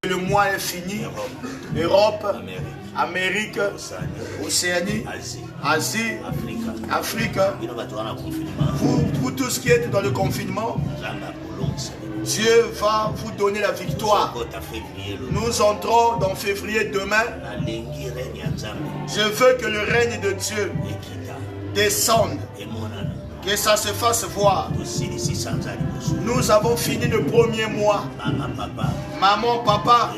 Le mois est fini. Europe, Amérique, Océanie, Asie, Afrique. Vous tous qui êtes dans le confinement, Dieu va vous donner la victoire. Nous entrons dans février demain. Je veux que le règne de Dieu descende. Que ça se fasse voir. Nous avons fini le premier mois. Maman, papa,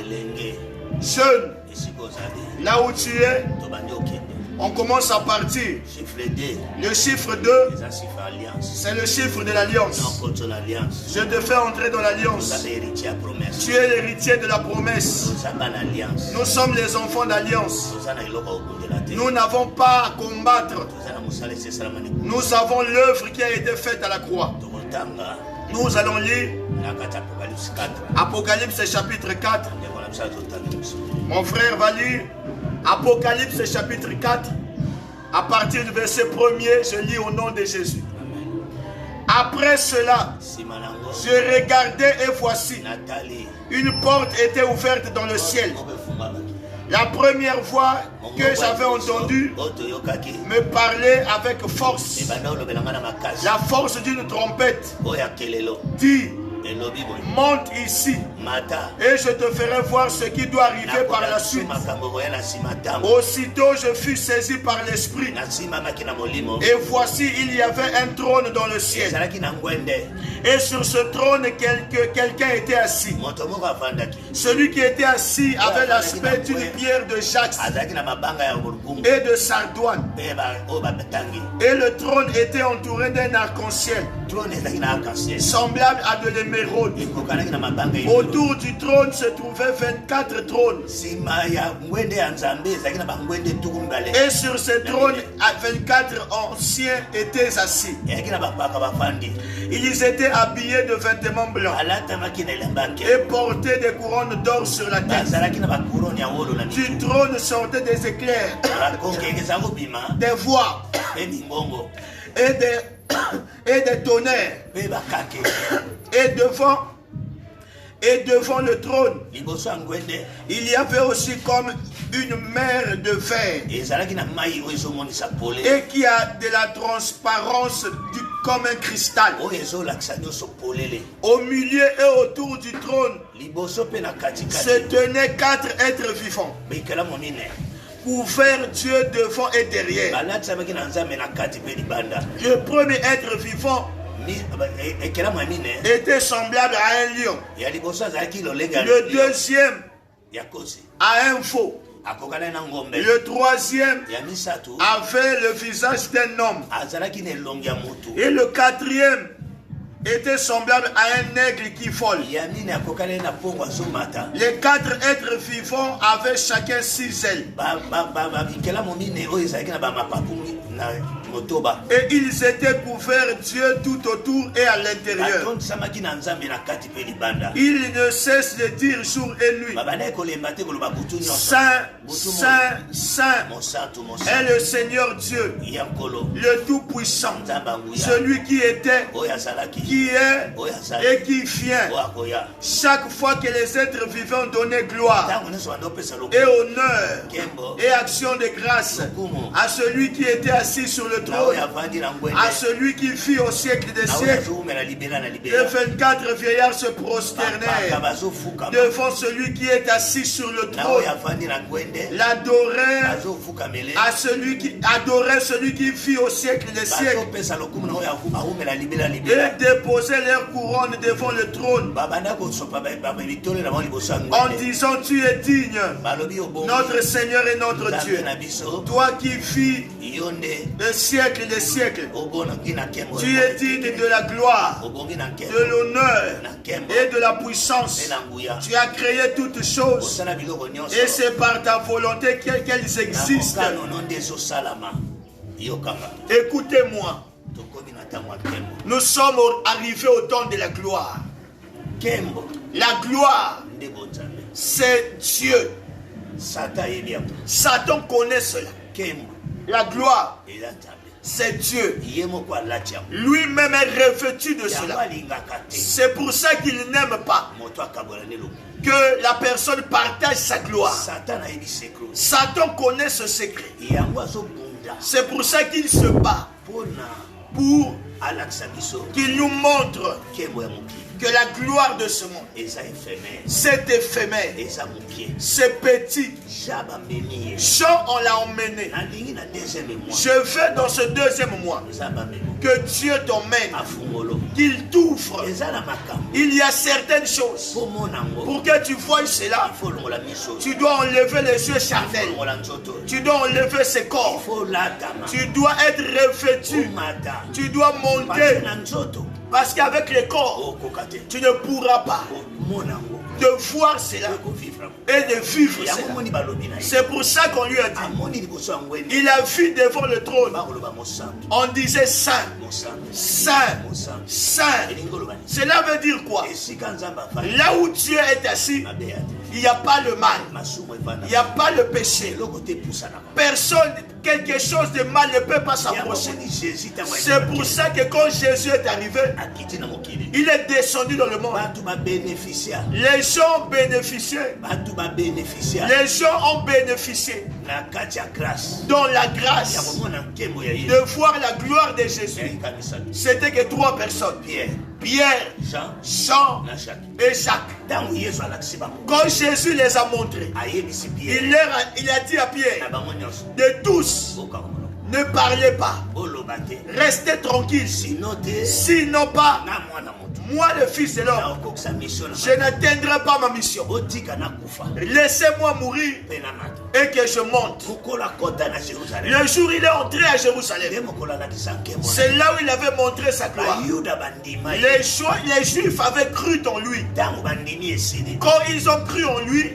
jeune, là où tu es, on commence à partir. Le chiffre 2, c'est le chiffre de l'alliance. Je te fais entrer dans l'alliance. Tu es l'héritier de la promesse. Nous sommes les enfants d'alliance. Nous n'avons pas à combattre. Nous avons l'œuvre qui a été faite à la croix. Nous allons lire Apocalypse chapitre 4. Mon frère va lire Apocalypse chapitre 4. À partir du verset 1er, je lis au nom de Jésus. Après cela, je regardais et voici, une porte était ouverte dans le ciel. La première voix que j'avais entendue me parlait avec force. La force d'une trompette dit: monte ici et je te ferai voir ce qui doit arriver par la suite. Aussitôt je fus saisi par l'esprit et voici il y avait un trône dans le ciel et sur ce trône quelqu'un était assis. Celui qui était assis avait l'aspect d'une pierre de jaspe et de sardoine et le trône était entouré d'un arc-en-ciel semblable à de l'émeraude. Autour du trône se trouvaient 24 trônes. Et sur ces trônes, 24 anciens étaient assis. Ils étaient habillés de vêtements blancs et portaient des couronnes d'or sur la tête. Du trône sortaient des éclairs, des voix et des tonnerres. Et devant le trône, il y avait aussi comme une mer de verre et qui a de la transparence comme un cristal. Au milieu et autour du trône se tenaient 4 êtres vivants, couverts Dieu devant et derrière. Le premier être vivant était semblable à un lion. Le deuxième à un veau. Le troisième avait le visage d'un homme. Et le quatrième était semblable à un aigle qui vole. Les 4 êtres vivants avaient chacun 6 ailes. Et ils étaient couverts Dieu tout autour et à l'intérieur. Ils ne cessent de dire jour et nuit: Saint, Saint, Saint est le Seigneur Dieu, le Tout-Puissant, celui qui était, qui est et qui vient. Chaque fois que les êtres vivants donnaient gloire et honneur et action de grâce à celui qui était assis sur le trône, à celui qui vit au siècle des siècles, les 24 vieillards se prosternèrent devant celui qui est assis sur le trône, l'adorèrent à celui qui adorait celui qui vit au siècle des siècles, et déposaient leur couronne devant le trône en disant: tu es digne, notre Seigneur et notre Dieu, toi qui vis le siècle des siècles. Tu es digne de la gloire, de l'honneur et de la puissance. Tu as créé toutes choses et c'est par ta volonté qu'elles existent. Écoutez-moi, nous sommes arrivés au temps de la gloire. La gloire, c'est Dieu. Satan connaît cela. La gloire, c'est Dieu. Lui-même est revêtu de cela. C'est pour ça qu'il n'aime pas que la personne partage sa gloire. Satan connaît ce secret. C'est pour ça qu'il se bat pour qu'il nous montre que la gloire de ce monde, c'est éphémère, c'est petit. Jean, on l'a emmené. Je veux dans ce deuxième mois que Dieu t'emmène, qu'il t'ouvre. Il y a certaines choses. Pour que tu vois cela, tu dois enlever les yeux charnels. Tu dois enlever ce corps. Tu dois être revêtu. Tu dois monter. Parce qu'avec le corps, tu ne pourras pas de voir cela et de vivre cela. C'est pour ça qu'on lui a dit, il a vu devant le trône, on disait saint, saint, saint. Cela veut dire quoi? Là où Dieu est assis, il n'y a pas le mal, il n'y a pas le péché. Personne, quelque chose de mal ne peut pas s'approcher. C'est pour ça que quand Jésus est arrivé, il est descendu dans le monde. Les gens ont bénéficié. Les gens ont bénéficié dans la grâce de voir la gloire de Jésus. C'était que 3 personnes. Pierre, Jean et Jacques. Quand Jésus les a montrés, il a dit à Pierre, de tous, ne parlez pas, restez tranquille, sinon pas, moi le fils de l'homme, je n'atteindrai pas ma mission. Laissez-moi mourir et que je monte. Le jour il est entré à Jérusalem, c'est là où il avait montré sa gloire. Les Juifs avaient cru en lui. Quand ils ont cru en lui,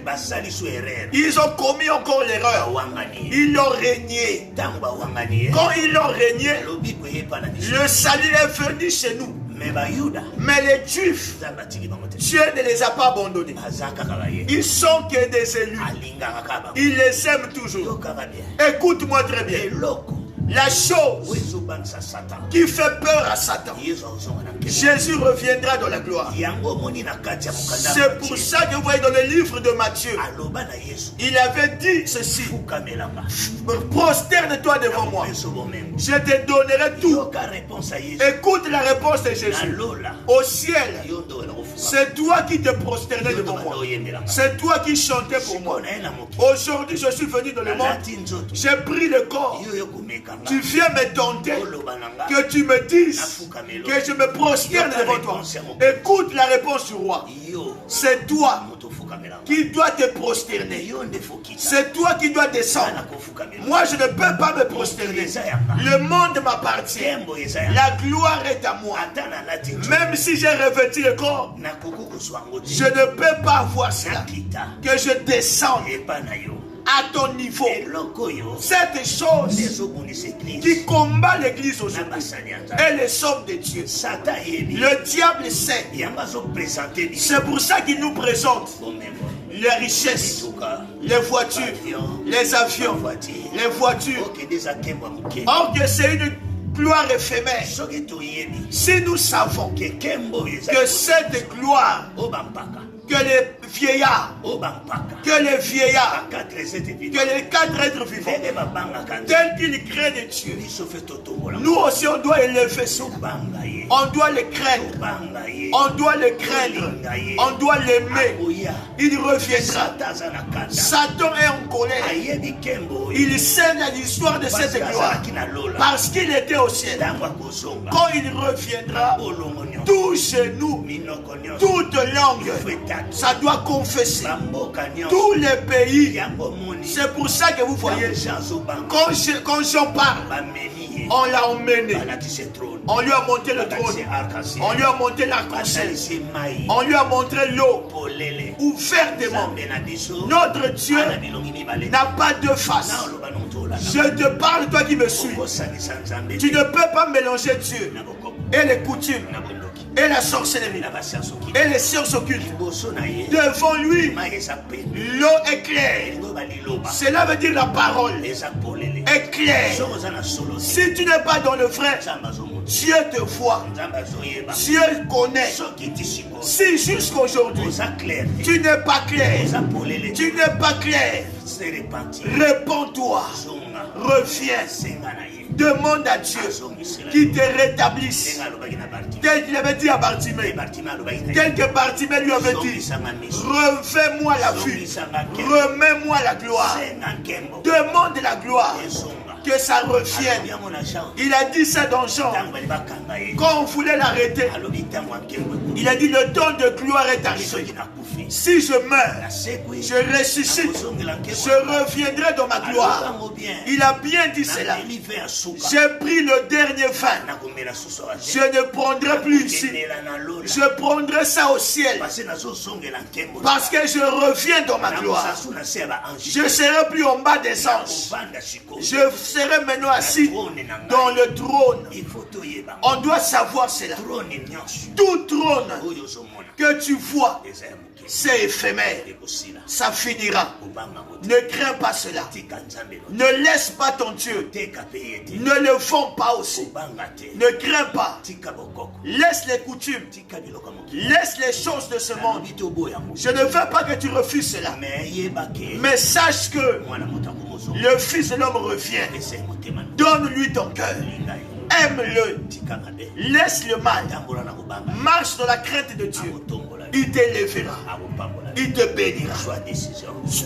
ils ont commis encore l'erreur. Ils l'ont régné. Quand ils l'ont régné, le salut est venu chez nous. Mais les Juifs, Dieu ne les a pas abandonnés. Ils sont que des élus. Il les aime toujours. Écoute-moi très bien. La chose qui fait peur à Satan, Jésus reviendra dans la gloire. C'est pour ça que vous voyez dans le livre de Matthieu, il avait dit ceci: prosterne-toi devant moi, je te donnerai tout. Écoute la réponse de Jésus. Au ciel, c'est toi qui te prosternais devant moi, c'est toi qui chantais pour moi. Aujourd'hui je suis venu dans le monde, j'ai pris le corps. Tu viens me tenter, que tu me dises que je me prosterne devant toi. Écoute la réponse du roi. C'est toi qui dois te prosterner. C'est toi qui dois descendre. Moi je ne peux pas me prosterner. Le monde m'appartient. La gloire est à moi. Même si j'ai revêtu le corps, je ne peux pas avoir cela. Que je descende à ton niveau. Cette chose qui combat l'église aujourd'hui est le somme de Dieu. Le diable sait. C'est pour ça qu'il nous présente les richesses, les voitures, les avions, les voitures. Or que c'est une gloire éphémère. Si nous savons que cette gloire, que les vieillards, que les 4 êtres vivants, tels qu'ils craignent Dieu, nous aussi on doit élever ça. On doit le craindre. On doit le craindre. On doit l'aimer. Il reviendra. Satan est en colère. Il sait l'histoire de cette gloire parce qu'il était au ciel. Quand il reviendra, tout genou, toute langue, ça doit confesser. Tous les pays. C'est pour ça que vous voyez, quand j'en parle, on l'a emmené. On lui a monté le trône. On lui a monté l'arc-en-ciel. On lui a montré l'eau ouvertement. Notre Dieu n'a pas de face. Je te parle, toi qui me suis. Tu ne peux pas mélanger Dieu et les coutumes et la sorcellerie et les sciences occultes. Devant lui, l'eau est claire. Cela veut dire la parole est claire. Si tu n'es pas dans le vrai, Dieu te voit. Dieu connaît. Si jusqu'aujourd'hui, tu n'es pas clair, tu n'es pas clair, réponds-toi, reviens, demande à Dieu qu'il te rétablisse. Tel qu'il avait dit à Bartimée, tel que Bartimée lui avait dit, refais-moi la vue, remets-moi la gloire, demande la gloire, que ça revienne. Il a dit ça dans Jean. Quand on voulait l'arrêter, il a dit le temps de gloire est arrivé. Si je meurs, je ressuscite, je reviendrai dans ma gloire. Il a bien dit cela. J'ai pris le dernier vin. Je ne prendrai plus ici. Je prendrai ça au ciel. Parce que je reviens dans ma gloire. Je ne serai plus en bas des anges. Je serai maintenant assis dans le trône. On doit savoir cela. Tout trône que tu vois, c'est éphémère. Ça finira. Ne crains pas cela. Ne laisse pas ton Dieu. Ne le vends pas aussi. Ne crains pas. Laisse les coutumes. Laisse les choses de ce monde. Je ne veux pas que tu refuses cela. Mais sache que le Fils de l'homme revient. Donne-lui ton cœur. Aime-le. Laisse le mal. Marche dans la crainte de Dieu. Il t'élèvera. Il te bénira.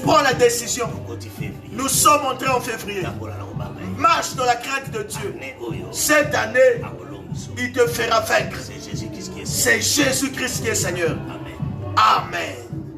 Prends la décision. Nous sommes entrés en février. Marche dans la crainte de Dieu. Cette année, il te fera vaincre. C'est Jésus-Christ qui est Seigneur. Amen.